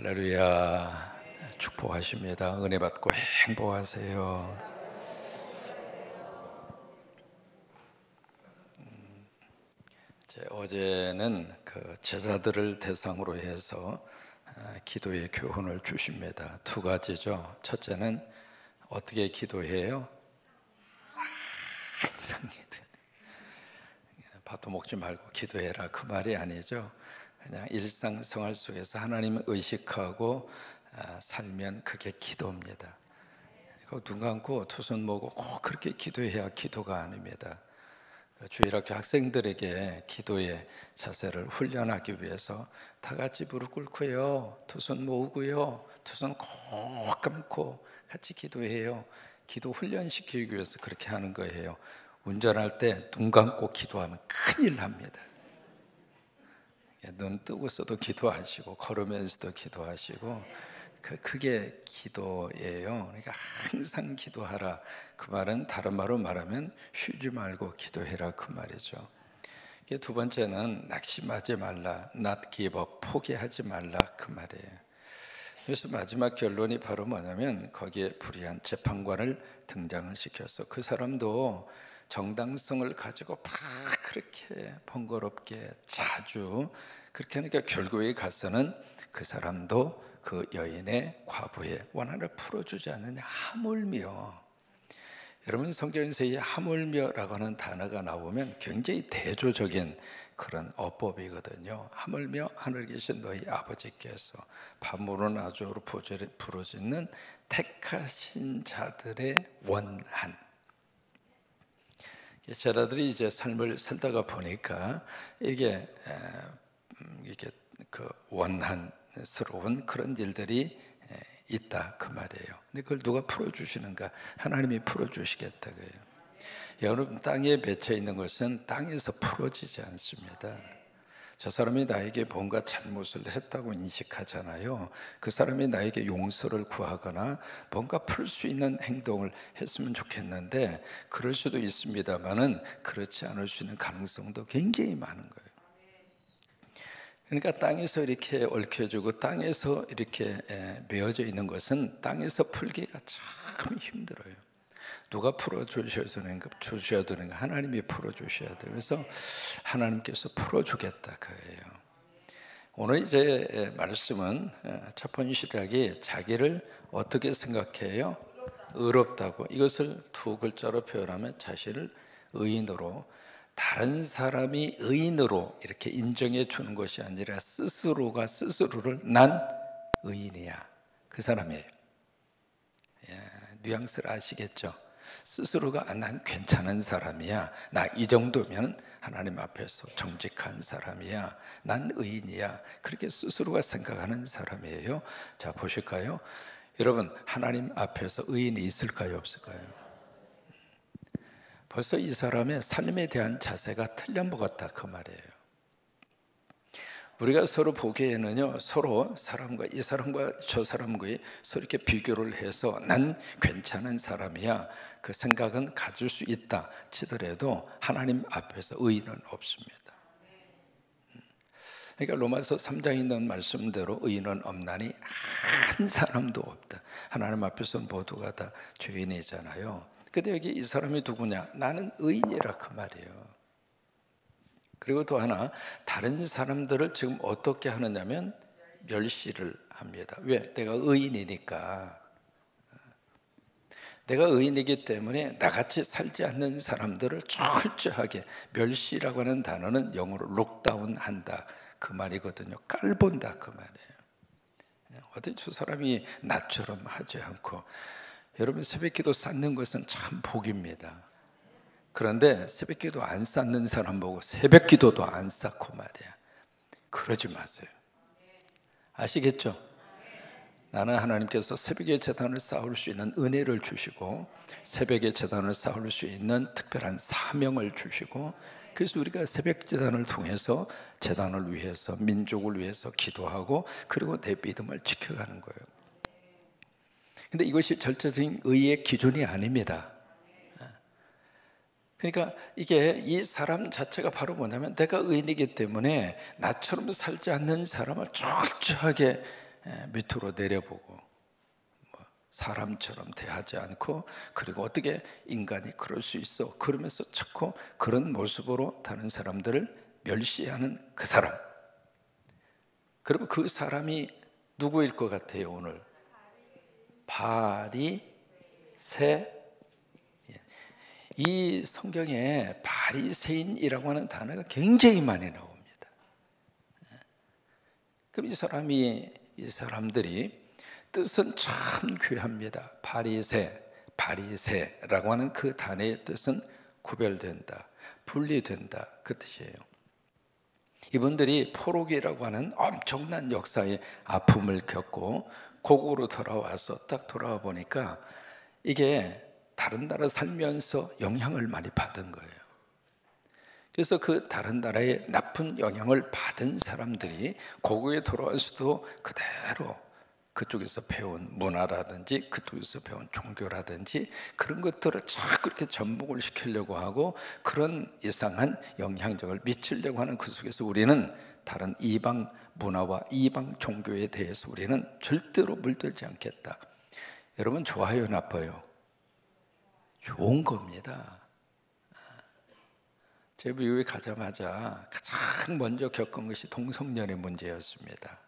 할렐루야. 축복하십니다. 은혜 받고 행복하세요. 어제는 그 제자들을 대상으로 해서 기도의 교훈을 주십니다. 두 가지죠. 첫째는 어떻게 기도해요? 항상 기도. 밥도 먹지 말고 기도해라 그 말이 아니죠. 그냥 일상생활 속에서 하나님을 의식하고 살면 그게 기도입니다. 눈 감고 두 손 모으고 꼭 그렇게 기도해야 기도가 아닙니다. 주일학교 학생들에게 기도의 자세를 훈련하기 위해서 다 같이 무릎 꿇고요, 두 손 모으고요, 두 손 꼭 감고 같이 기도해요. 기도 훈련시키기 위해서 그렇게 하는 거예요. 운전할 때 눈 감고 기도하면 큰일 납니다. 눈 뜨고서도 기도하시고 걸으면서도 기도하시고 그게 기도예요. 그러니까 항상 기도하라 그 말은 다른 말로 말하면 쉬지 말고 기도해라 그 말이죠. 두 번째는 낙심하지 말라, not give up, 포기하지 말라 그 말이에요. 그래서 마지막 결론이 바로 뭐냐면 거기에 불의한 재판관을 등장을 시켜서 그 사람도 정당성을 가지고 막 그렇게 번거롭게 자주 그렇게 하니까 결국에 가서는 그 사람도 그 여인의 과부의 원한을 풀어주지 않느냐. 하물며, 여러분 성경에서 이 하물며라고 하는 단어가 나오면 굉장히 대조적인 그런 어법이거든요. 하물며 하늘에 계신 너희 아버지께서 밤으로 낮으로 부르짖는 택하신 자들의 원한. 제자들이 이제 삶을 살다가 보니까 이게 그 원한스러운 그런 일들이 있다 그 말이에요. 근데 그걸 누가 풀어주시는가? 하나님이 풀어주시겠다고요. 여러분, 땅에 맺혀 있는 것은 땅에서 풀어지지 않습니다. 저 사람이 나에게 뭔가 잘못을 했다고 인식하잖아요. 그 사람이 나에게 용서를 구하거나 뭔가 풀 수 있는 행동을 했으면 좋겠는데 그럴 수도 있습니다만은 그렇지 않을 수 있는 가능성도 굉장히 많은 거예요. 그러니까 땅에서 이렇게 얽혀지고 땅에서 이렇게 메어져 있는 것은 땅에서 풀기가 참 힘들어요. 누가 풀어주셔야 되는가? 하나님이 풀어주셔야 돼요. 그래서 하나님께서 풀어주겠다 그예요. 오늘 이제 말씀은 첫 번째 시작이 자기를 어떻게 생각해요? 의롭다고. 이것을 두 글자로 표현하면 자신을 의인으로, 다른 사람이 의인으로 이렇게 인정해 주는 것이 아니라 스스로가 스스로를 난 의인이야 그 사람이에요. 뉘앙스를 아시겠죠? 스스로가 난 괜찮은 사람이야, 나 이 정도면 하나님 앞에서 정직한 사람이야, 난 의인이야, 그렇게 스스로가 생각하는 사람이에요. 자, 보실까요? 여러분, 하나님 앞에서 의인이 있을까요, 없을까요? 벌써 이 사람의 삶에 대한 자세가 틀려먹었다 그 말이에요. 우리가 서로 보기에는요, 서로 사람과 이 사람과 저 사람과의 서로 이렇게 비교를 해서 난 괜찮은 사람이야 그 생각은 가질 수 있다 치더라도 하나님 앞에서 의인은 없습니다. 그러니까 로마서 3장에 있는 말씀대로 의인은 없나니 한 사람도 없다. 하나님 앞에서 모두가 다 죄인이잖아요. 근데 여기 이 사람이 누구냐? 나는 의인이라 그 말이에요. 그리고 또 하나, 다른 사람들을 지금 어떻게 하느냐면 멸시를 합니다. 왜? 내가 의인이니까. 내가 의인이기 때문에 나같이 살지 않는 사람들을 철저하게, 멸시라고 하는 단어는 영어로 록다운 한다 그 말이거든요. 깔본다 그 말이에요. 어떻게 저 사람이 나처럼 하지 않고. 여러분, 새벽기도 쌓는 것은 참 복입니다. 그런데 새벽기도 안 쌓는 사람 보고 새벽기도도 안 쌓고 말이야, 그러지 마세요. 아시겠죠? 나는 하나님께서 새벽의 제단을 쌓을 수 있는 은혜를 주시고 새벽의 제단을 쌓을 수 있는 특별한 사명을 주시고, 그래서 우리가 새벽 제단을 통해서 제단을 위해서, 민족을 위해서 기도하고 그리고 내 믿음을 지켜가는 거예요. 근데 이것이 절대적인 의의 기준이 아닙니다. 그러니까 이게 이 사람 자체가 바로 뭐냐면 내가 의인이기 때문에 나처럼 살지 않는 사람을 철저하게 밑으로 내려보고 사람처럼 대하지 않고, 그리고 어떻게 인간이 그럴 수 있어 그러면서 자꾸 그런 모습으로 다른 사람들을 멸시하는 그 사람. 그러면 그 사람이 누구일 것 같아요? 오늘 바리새. 이 성경에 바리새인이라고 하는 단어가 굉장히 많이 나옵니다. 그럼 이 사람들이 뜻은 참 귀합니다. 바리새라고 하는 그 단어의 뜻은 구별된다, 분리된다, 그 뜻이에요. 이분들이 포로기라고 하는 엄청난 역사의 아픔을 겪고 고국으로 돌아와서 딱 돌아와 보니까 이게 다른 나라 살면서 영향을 많이 받은 거예요. 그래서 그 다른 나라의 나쁜 영향을 받은 사람들이 고국에 돌아와서도 그대로 그쪽에서 배운 문화라든지 그쪽에서 배운 종교라든지 그런 것들을 자꾸 이렇게 전복을 시키려고 하고, 그런 이상한 영향력을 미치려고 하는 그 속에서 우리는 다른 이방 문화와 이방 종교에 대해서 우리는 절대로 물들지 않겠다. 여러분, 좋아요, 나빠요? 좋은 겁니다. 제가 미국에 가자마자 가장 먼저 겪은 것이 동성연애 문제였습니다.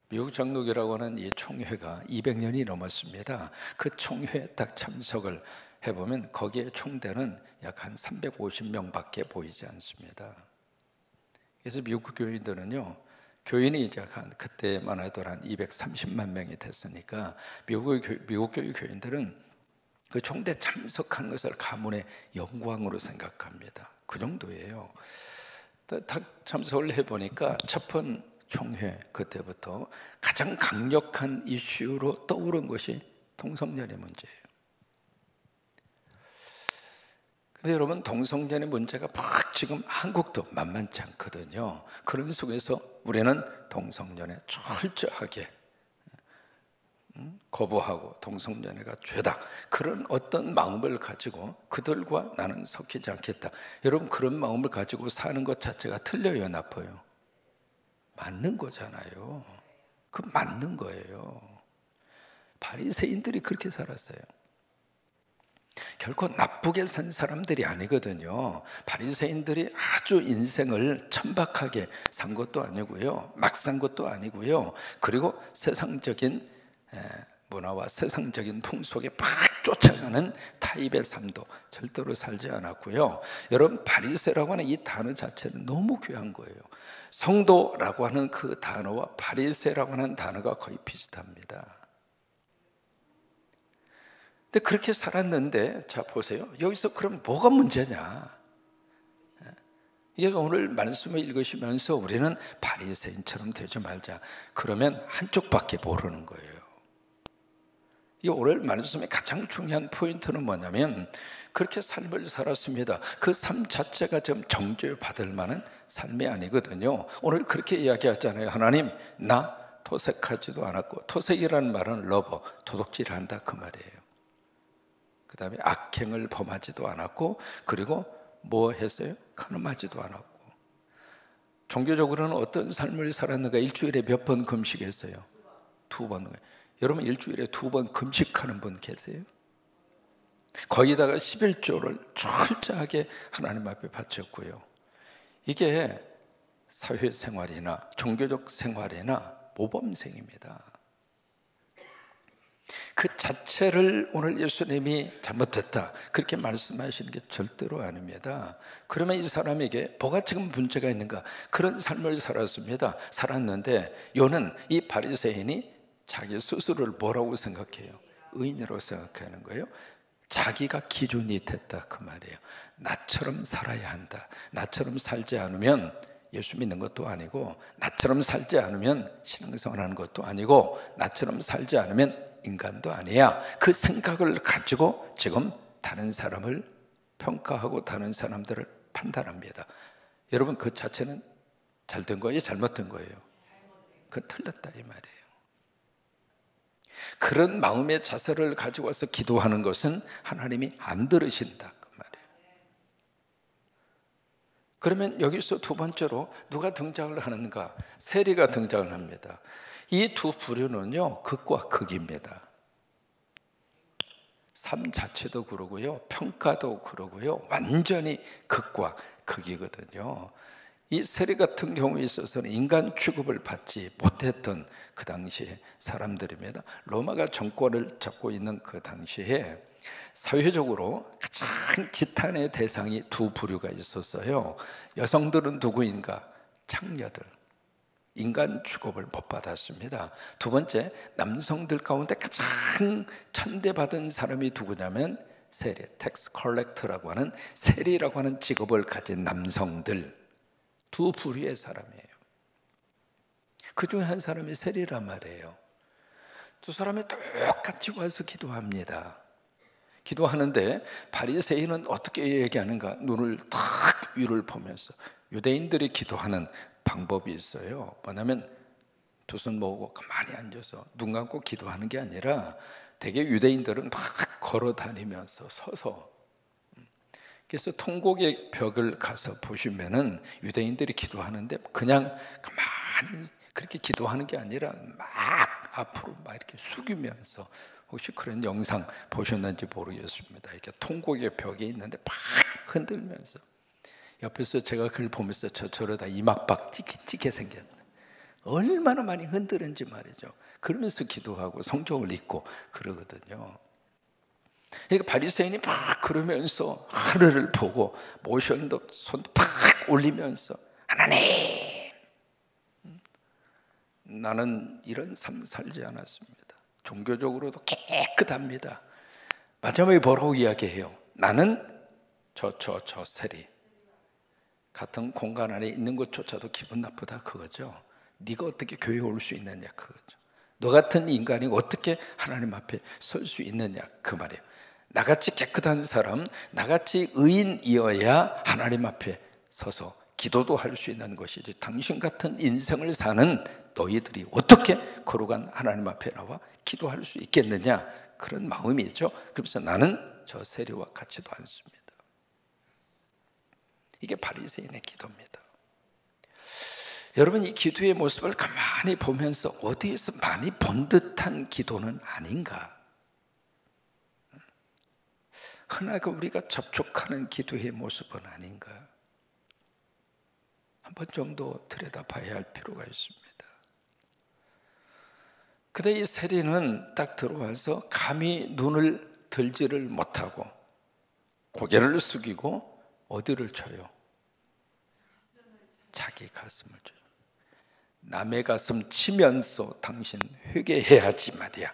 미국 장로교라고 하는 이 총회가 200년이 넘었습니다. 그 총회에 딱 참석을 해보면 거기에 총대는 약 한 350명밖에 보이지 않습니다. 그래서 미국 교인들은요, 교인이 이제 한 그때만 해도 한 230만 명이 됐으니까 미국 교회 교인들은 그 총대 참석하는 것을 가문의 영광으로 생각합니다. 그 정도예요. 딱 참석을 해보니까 첫 번 총회 그때부터 가장 강력한 이슈로 떠오른 것이 동성연애 문제예요. 근데 여러분, 동성연애 문제가 막 지금 한국도 만만치 않거든요. 그런 속에서 우리는 동성연애 철저하게 거부하고 동성연애가 죄다, 그런 어떤 마음을 가지고 그들과 나는 섞이지 않겠다. 여러분, 그런 마음을 가지고 사는 것 자체가 틀려요, 나빠요? 맞는 거잖아요. 그 맞는 거예요. 바리새인들이 그렇게 살았어요. 결코 나쁘게 산 사람들이 아니거든요. 바리새인들이 아주 인생을 천박하게 산 것도 아니고요, 막 산 것도 아니고요, 그리고 세상적인 문화와 세상적인 풍속에 팍 쫓아가는 타입의 삶도 절대로 살지 않았고요. 여러분, 바리새라고 하는 이 단어 자체는 너무 귀한 거예요. 성도라고 하는 그 단어와 바리새라고 하는 단어가 거의 비슷합니다. 근데 그렇게 살았는데, 자 보세요. 여기서 그럼 뭐가 문제냐? 이게 오늘 말씀을 읽으시면서 우리는 바리새인처럼 되지 말자, 그러면 한쪽밖에 모르는 거예요. 이 오늘 말씀의 가장 중요한 포인트는 뭐냐면, 그렇게 삶을 살았습니다. 그 삶 자체가 좀 정죄받을 만한 삶이 아니거든요. 오늘 그렇게 이야기하잖아요. 하나님, 나 토색하지도 않았고, 토색이라는 말은 러버, 도둑질한다 그 말이에요. 그 다음에 악행을 범하지도 않았고, 그리고 뭐 했어요? 간음하지도 않았고. 종교적으로는 어떤 삶을 살았는가? 일주일에 몇 번 금식했어요? 2번. 여러분, 일주일에 2번 금식하는 분 계세요? 거기다가 11조를 철저하게 하나님 앞에 바쳤고요. 이게 사회생활이나 종교적 생활이나 모범생입니다. 그 자체를 오늘 예수님이 잘못됐다 그렇게 말씀하시는 게 절대로 아닙니다. 그러면 이 사람에게 뭐가 지금 문제가 있는가? 그런 삶을 살았는데, 요는 이 바리새인이 자기 스스로를 뭐라고 생각해요? 의인이라고 생각하는 거예요. 자기가 기준이 됐다 그 말이에요. 나처럼 살아야 한다. 나처럼 살지 않으면 예수 믿는 것도 아니고, 나처럼 살지 않으면 신앙생활하는 것도 아니고, 나처럼 살지 않으면 인간도 아니야. 그 생각을 가지고 지금 다른 사람을 평가하고 다른 사람들을 판단합니다. 여러분, 그 자체는 잘된 거예요, 잘못된 거예요? 그건 틀렸다 이 말이에요. 그런 마음의 자세를 가지고 와서 기도하는 것은 하나님이 안 들으신다 그 말이에요. 그러면 여기서 두 번째로 누가 등장을 하는가? 세리가 등장을 합니다. 이 두 부류는요, 극과 극입니다. 삶 자체도 그러고요, 평가도 그러고요, 완전히 극과 극이거든요. 이 세리 같은 경우에 있어서는 인간 취급을 받지 못했던 그 당시에 사람들입니다. 로마가 정권을 잡고 있는 그 당시에 사회적으로 가장 지탄의 대상이 두 부류가 있었어요. 여성들은 누구인가? 창녀들. 인간 취급을 못 받았습니다. 두 번째, 남성들 가운데 가장 천대받은 사람이 누구냐면 세리, 텍스 컬렉터라고 하는 세리라고 하는 직업을 가진 남성들, 두 부류의 사람이에요. 그 중에 한 사람이 세리란 말이에요. 두 사람이 똑같이 와서 기도합니다. 기도하는데 바리새인은 어떻게 얘기하는가? 눈을 탁 위를 보면서, 유대인들이 기도하는 방법이 있어요. 뭐냐면 두 손 모으고 가만히 앉아서 눈 감고 기도하는 게 아니라 대개 유대인들은 막 걸어 다니면서 서서, 그래서 통곡의 벽을 가서 보시면은 유대인들이 기도하는데 그냥 가만히 그렇게 기도하는 게 아니라 막 앞으로 막 이렇게 숙이면서, 혹시 그런 영상 보셨는지 모르겠습니다. 이렇게 통곡의 벽에 있는데 막 흔들면서, 옆에서 제가 그걸 보면서 저러다 이막박 찍게 생겼네. 얼마나 많이 흔드는지 말이죠. 그러면서 기도하고 성경을 읽고 그러거든요. 그러니까 바리새인이 막 그러면서 하늘을 보고 모션도 손도 팍 올리면서, 하나님, 나는 이런 삶 살지 않았습니다. 종교적으로도 깨끗합니다. 마지막에 뭐라고 이야기해요? 나는 저 세리 같은 공간 안에 있는 것조차도 기분 나쁘다, 그거죠. 네가 어떻게 교회에 올 수 있느냐, 그거죠. 너 같은 인간이 어떻게 하나님 앞에 설 수 있느냐, 그 말이에요. 나같이 깨끗한 사람, 나같이 의인이어야 하나님 앞에 서서 기도도 할 수 있는 것이지, 당신 같은 인생을 사는 너희들이 어떻게 거룩한 하나님 앞에 나와 기도할 수 있겠느냐, 그런 마음이죠. 그래서 나는 저 세리와 같지도 않습니다. 이게 바리새인의 기도입니다. 여러분, 이 기도의 모습을 가만히 보면서 어디에서 많이 본 듯한 기도는 아닌가? 흔하게 우리가 접촉하는 기도의 모습은 아닌가? 한 번 정도 들여다봐야 할 필요가 있습니다. 근데 이 세리는 딱 들어와서 감히 눈을 들지를 못하고 고개를 숙이고 어디를 쳐요? 자기 가슴을 쳐요. 남의 가슴 치면서 당신 회개해야지 말이야.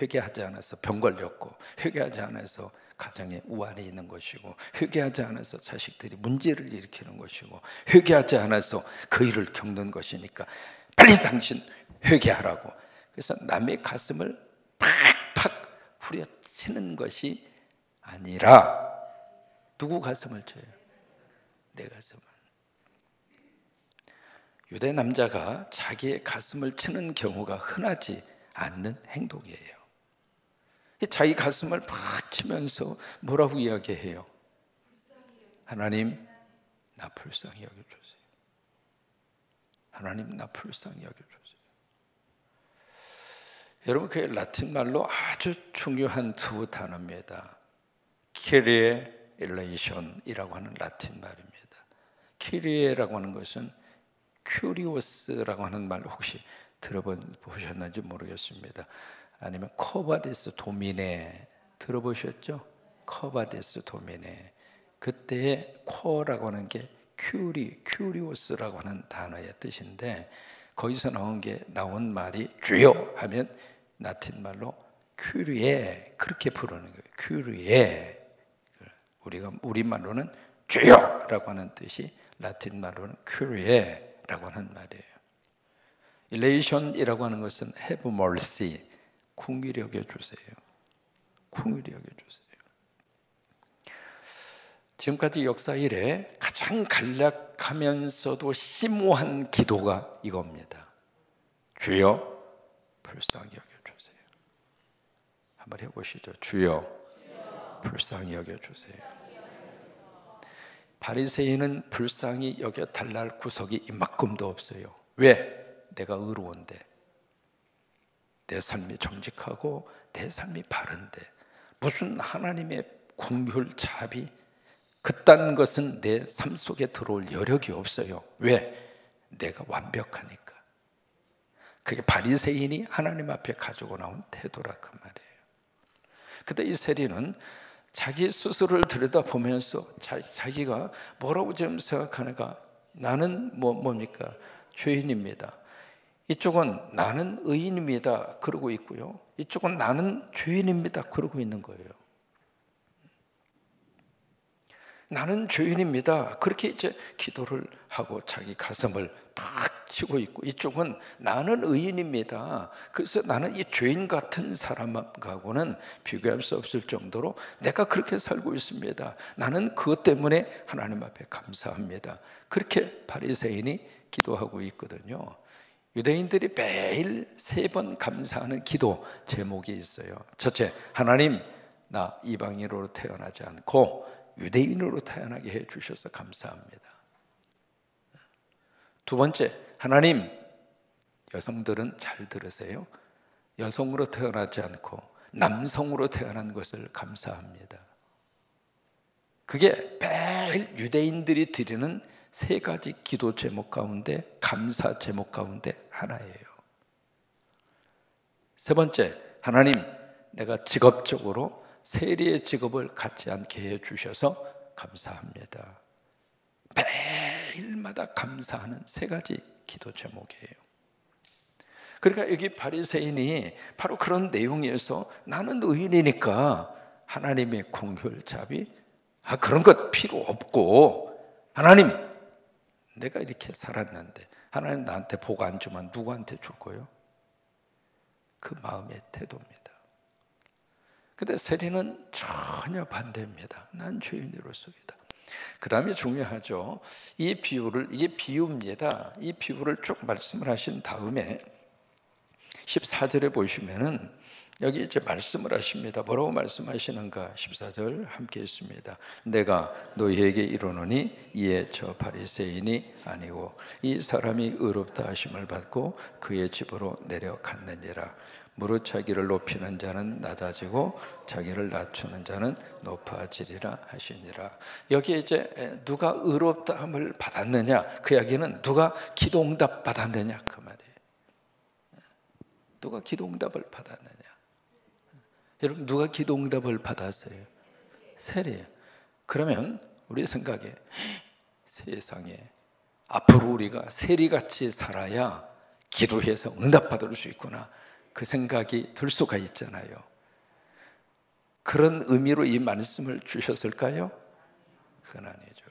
회개하지 않아서 병 걸렸고, 회개하지 않아서 가정에 우환이 있는 것이고, 회개하지 않아서 자식들이 문제를 일으키는 것이고, 회개하지 않아서 그 일을 겪는 것이니까 빨리 당신 회개하라고. 그래서 남의 가슴을 팍팍 후려치는 것이 아니라 누구 가슴을 쳐요? 내 가슴을. 유대 남자가 자기의 가슴을 치는 경우가 흔하지 않는 행동이에요. 자기 가슴을 팍 치면서 뭐라고 이야기해요? 하나님, 나 불쌍히 여겨주세요. 하나님, 나 불쌍히 여겨주세요. 여러분, 그게 라틴 말로 아주 중요한 두 단어입니다. 키리에 일레이션이라고 하는 라틴 말입니다. 키리에라고 하는 것은 큐리오스라고 하는 말 혹시 들어보셨는지 모르겠습니다. 아니면 커바디스 도미네 들어보셨죠? 커바디스 도미네. 그때의 코라고 하는 게 큐리오스라고 하는 단어의 뜻인데, 거기서 나온 말이 주여 하면 라틴 말로 큐리에, 그렇게 부르는 거예요. 큐리에. 우리가 우리말로는 주여라고 하는 뜻이 라틴 말로는 큐리에라고 하는 말이에요. 일레이션이라고 하는 것은 have mercy, 궁휼히 여겨주세요. 궁휼히 여겨주세요. 지금까지 역사 이래 가장 간략하면서도 심오한 기도가 이겁니다. 주여 불쌍히 여겨주세요. 한번 해보시죠. 주여 불쌍히 여겨주세요. 바리새인은 불쌍히 여겨 달랄 구석이 이만큼도 없어요. 왜? 내가 의로운데, 내 삶이 정직하고 내 삶이 바른데 무슨 하나님의 긍휼 자비 그딴 것은 내 삶 속에 들어올 여력이 없어요. 왜? 내가 완벽하니까. 그게 바리새인이 하나님 앞에 가지고 나온 태도라 그 말이에요. 근데 이 세리는 자기 스스로를 들여다보면서 자기가 뭐라고 지금 생각하는가? 나는 뭡니까? 죄인입니다. 이쪽은 나는 의인입니다 그러고 있고요, 이쪽은 나는 죄인입니다 그러고 있는 거예요. 나는 죄인입니다 그렇게 이제 기도를 하고 자기 가슴을 탁 치고 있고, 이쪽은 나는 의인입니다, 그래서 나는 이 죄인 같은 사람하고는 비교할 수 없을 정도로 내가 그렇게 살고 있습니다, 나는 그것 때문에 하나님 앞에 감사합니다, 그렇게 바리새인이 기도하고 있거든요. 유대인들이 매일 3번 감사하는 기도 제목이 있어요. 첫째, 하나님 나 이방인으로 태어나지 않고 유대인으로 태어나게 해주셔서 감사합니다. 두 번째, 하나님, 여성들은 잘 들으세요, 여성으로 태어나지 않고 남성으로 태어난 것을 감사합니다. 그게 매일 유대인들이 드리는 3가지 기도 제목 가운데, 감사 제목 가운데 하나예요. 세 번째, 하나님 내가 직업적으로 세리의 직업을 갖지 않게 해주셔서 감사합니다. 매일마다 감사하는 3가지 기도 제목이에요. 그러니까 여기 바리새인이 바로 그런 내용에서 나는 의인이니까 하나님의 긍휼 자비 그런 것 필요 없고, 하나님 내가 이렇게 살았는데 하나님 나한테 복 안 주면 누구한테 줄 거예요? 그 마음의 태도입니다. 근데 세리는 전혀 반대입니다. 난 죄인으로서이다. 그 다음에 중요하죠. 이 비유를, 이게 비유입니다. 이 비유를 쭉 말씀을 하신 다음에 14절에 보시면은 여기 이제 말씀을 하십니다. 뭐라고 말씀하시는가? 14절 함께 있습니다. 내가 너희에게 이르노니 이에 저 바리새인이 아니고 이 사람이 의롭다 하심을 받고 그의 집으로 내려갔느니라. 무릇 자기를 높이는 자는 낮아지고 자기를 낮추는 자는 높아지리라 하시니라. 여기에 이제 누가 의롭다함을 받았느냐, 그 이야기는 누가 기도응답 받았느냐 그 말이에요. 누가 기도응답을 받았느냐. 여러분 누가 기도응답을 받았어요? 세리예요. 그러면 우리 생각에 세상에 앞으로 우리가 세리같이 살아야 기도해서 응답받을 수 있구나, 그 생각이 들 수가 있잖아요. 그런 의미로 이 말씀을 주셨을까요? 그건 아니죠.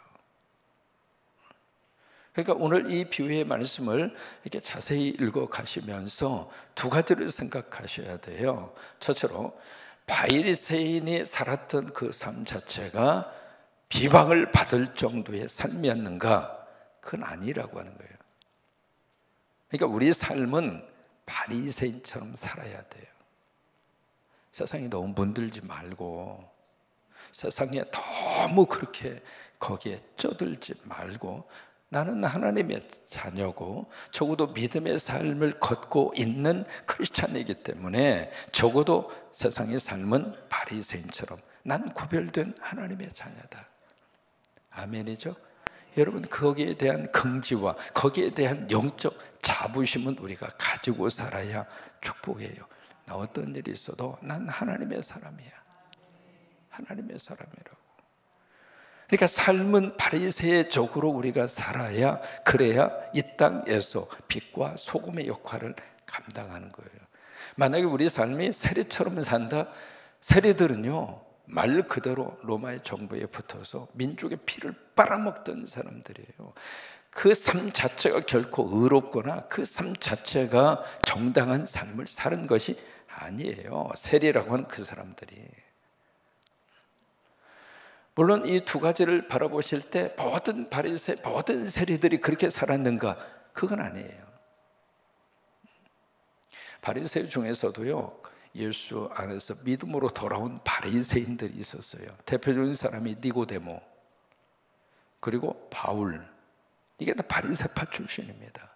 그러니까 오늘 이 비유의 말씀을 이렇게 자세히 읽어 가시면서 2가지를 생각하셔야 돼요. 첫째로 바리새인이 살았던 그 삶 자체가 비방을 받을 정도의 삶이었는가? 그건 아니라고 하는 거예요. 그러니까 우리 삶은 바리새인처럼 살아야 돼요. 세상에 너무 물들지 말고, 세상에 너무 그렇게 거기에 쩌들지 말고, 나는 하나님의 자녀고 적어도 믿음의 삶을 걷고 있는 크리스찬이기 때문에 적어도 세상의 삶은 바리새인처럼 난 구별된 하나님의 자녀다. 아멘이죠? 여러분 거기에 대한 긍지와 거기에 대한 영적 자부심은 우리가 가지고 살아야 축복이에요. 나 어떤 일이 있어도 난 하나님의 사람이야. 하나님의 사람이라고. 그러니까 삶은 바리새적으로 우리가 살아야, 그래야 이 땅에서 빛과 소금의 역할을 감당하는 거예요. 만약에 우리 삶이 세리처럼 산다, 세리들은요 말 그대로 로마의 정부에 붙어서 민족의 피를 빨아먹던 사람들이에요. 그 삶 자체가 결코 의롭거나 그 삶 자체가 정당한 삶을 사는 것이 아니에요. 세리라고 하는 그 사람들이. 물론 이 2가지를 바라보실 때 모든 바리새, 모든 세리들이 그렇게 살았는가? 그건 아니에요. 바리새 중에서도요 예수 안에서 믿음으로 돌아온 바리새인들이 있었어요. 대표적인 사람이 니고데모. 그리고 바울, 이게 다 바리새파 출신입니다.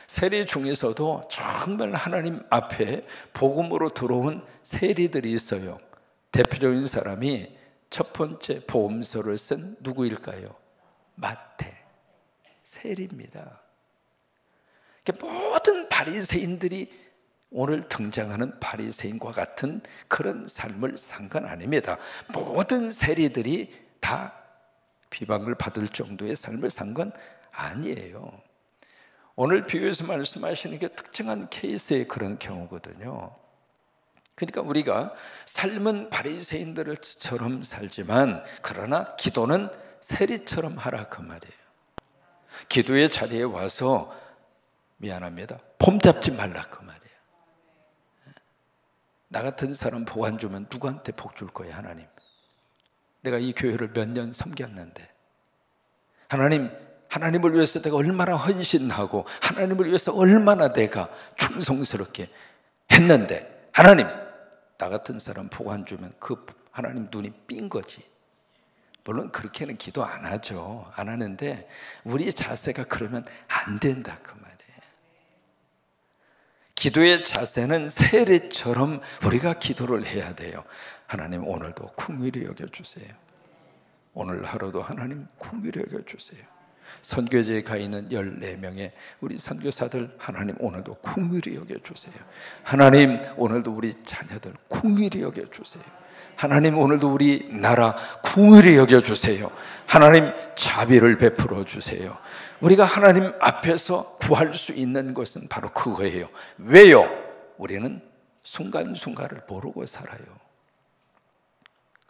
세리 중에서도 정말 하나님 앞에 복음으로 들어온 세리들이 있어요. 대표적인 사람이 첫 번째 복음서를 쓴 누구일까요? 마태, 세리입니다. 모든 바리새인들이 오늘 등장하는 바리새인과 같은 그런 삶을 산 건 아닙니다. 모든 세리들이 다 비방을 받을 정도의 삶을 산 건 아니에요. 오늘 비유에서 말씀하시는 게 특정한 케이스의 그런 경우거든요. 그러니까 우리가 삶은 바리새인들처럼 살지만 그러나 기도는 세리처럼 하라, 그 말이에요. 기도의 자리에 와서 미안합니다, 폼 잡지 말라, 그 말이에요. 나 같은 사람 복 안 주면 누구한테 복 줄 거예요? 하나님, 내가 이 교회를 몇 년 섬겼는데, 하나님을 위해서 내가 얼마나 헌신하고 하나님을 위해서 얼마나 내가 충성스럽게 했는데, 하나님, 나 같은 사람 복 안 주면 그 하나님 눈이 삔 거지. 물론 그렇게는 기도 안 하죠. 안 하는데 우리 자세가 그러면 안 된다, 그 말이에요. 기도의 자세는 세례처럼 우리가 기도를 해야 돼요. 하나님, 오늘도 긍휼히 여겨주세요. 오늘 하루도 하나님 긍휼히 여겨주세요. 선교제에 가 있는 14명의 우리 선교사들, 하나님 오늘도 긍휼히 여겨주세요. 하나님, 오늘도 우리 자녀들 긍휼히 여겨주세요. 하나님, 오늘도 우리 나라 긍휼히 여겨주세요. 하나님, 자비를 베풀어 주세요. 우리가 하나님 앞에서 구할 수 있는 것은 바로 그거예요. 왜요? 우리는 순간순간을 모르고 살아요.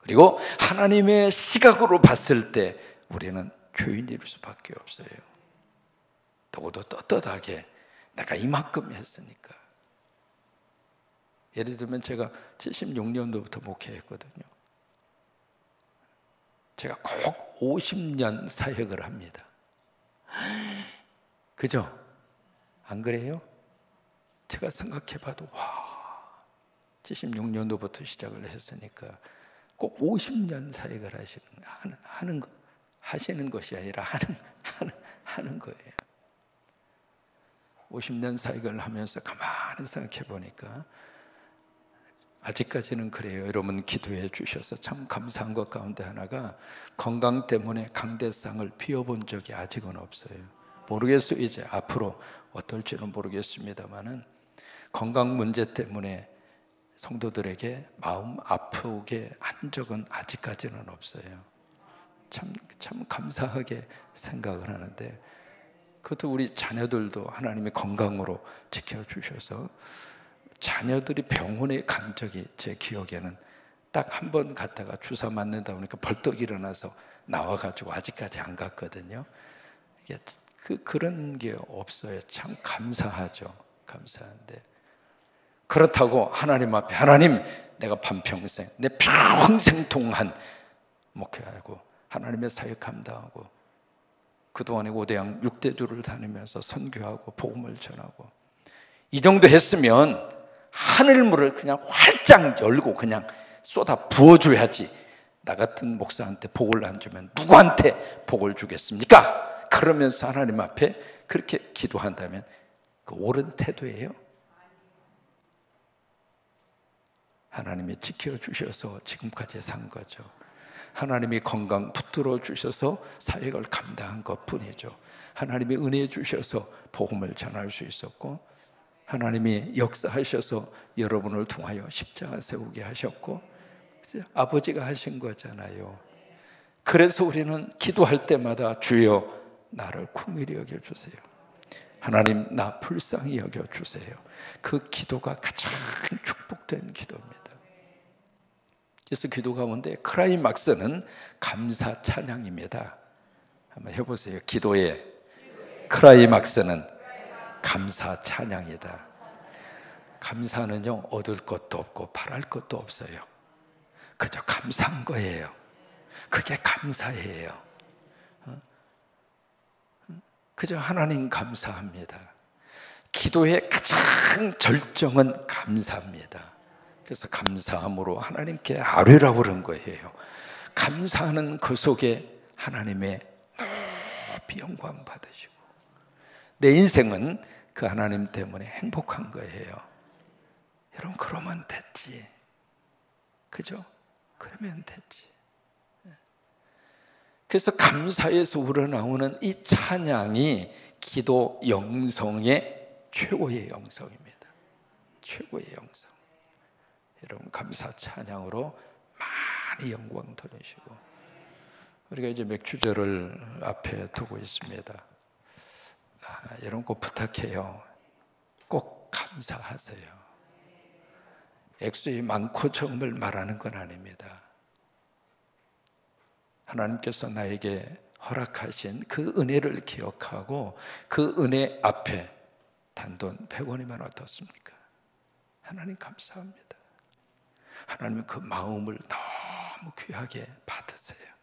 그리고 하나님의 시각으로 봤을 때 우리는 죄인일 수밖에 없어요. 누구도 떳떳하게 내가 이만큼 했으니까. 예를 들면 제가 76년도부터 목회했거든요. 제가 꼭 50년 사역을 합니다. 그죠? 안 그래요? 제가 생각해봐도 76년도부터 시작을 했으니까 꼭 50년 사역을 하시는 것이 아니라 하는 거예요. 50년 사역을 하면서 가만히 생각해 보니까 아직까지는 그래요. 여러분 기도해 주셔서 참 감사한 것 가운데 하나가, 건강 때문에 강대상을 비워본 적이 아직은 없어요. 모르겠어요. 이제 앞으로 어떨지는 모르겠습니다만은 건강 문제 때문에 성도들에게 마음 아프게 한 적은 아직까지는 없어요. 참 감사하게 생각을 하는데, 그것도 우리 자녀들도 하나님의 건강으로 지켜주셔서 자녀들이 병원에 간 적이 제 기억에는 딱 한 번 갔다가 주사 맞는다 보니까 벌떡 일어나서 나와가지고 아직까지 안 갔거든요. 이게 그런 게 없어요. 참 감사하죠. 감사한데, 그렇다고 하나님 앞에, 하나님, 내가 반평생, 내 평생 동안 목회하고 하나님의 사역 감당하고 그동안에 5대양 6대주를 다니면서 선교하고 복음을 전하고 이 정도 했으면 하늘문을 그냥 활짝 열고 그냥 쏟아 부어줘야지, 나 같은 목사한테 복을 안 주면 누구한테 복을 주겠습니까? 그러면서 하나님 앞에 그렇게 기도한다면 그 옳은 태도예요? 하나님이 지켜주셔서 지금까지 산 거죠. 하나님이 건강 붙들어 주셔서 사역을 감당한 것 뿐이죠. 하나님이 은혜 주셔서 복음을 전할 수 있었고, 하나님이 역사하셔서 여러분을 통하여 십자가 세우게 하셨고, 아버지가 하신 거잖아요. 그래서 우리는 기도할 때마다 주여 나를 긍휼히 여겨주세요, 하나님 나 불쌍히 여겨주세요. 그 기도가 가장 축복된 기도입니다. 그래서 기도 가운데 크라이막스는 감사 찬양입니다. 한번 해보세요. 기도의 크라이막스는 감사 찬양이다. 감사는요, 얻을 것도 없고 바랄 것도 없어요. 그저 감사한 거예요. 그게 감사예요. 그저 하나님 감사합니다. 기도의 가장 절정은 감사합니다. 그래서 감사함으로 하나님께 아뢰라고 그런 거예요. 감사하는 그 속에 하나님의 높이 영광 받으시고 내 인생은 그 하나님 때문에 행복한 거예요. 여러분 그러면 됐지. 그죠? 그러면 됐지. 그래서 감사에서 우러나오는 이 찬양이 기도 영성의 최고의 영성입니다. 최고의 영성. 여러분 감사 찬양으로 많이 영광 돌리시고, 우리가 이제 맥주절을 앞에 두고 있습니다. 여러분 꼭 부탁해요. 꼭 감사하세요. 액수이 많고 적음을 말하는 건 아닙니다. 하나님께서 나에게 허락하신 그 은혜를 기억하고 그 은혜 앞에 단돈 100원이면 어떻습니까? 하나님 감사합니다. 하나님은 그 마음을 너무 귀하게 받으세요.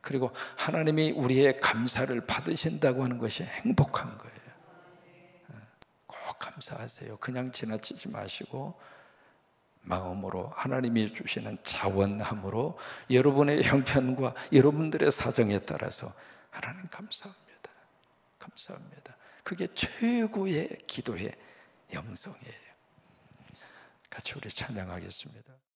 그리고 하나님이 우리의 감사를 받으신다고 하는 것이 행복한 거예요. 꼭 감사하세요. 그냥 지나치지 마시고 마음으로 하나님이 주시는 자원함으로 여러분의 형편과 여러분들의 사정에 따라서 하나님 감사합니다. 감사합니다. 그게 최고의 기도의 영성이에요. 같이 우리 찬양하겠습니다.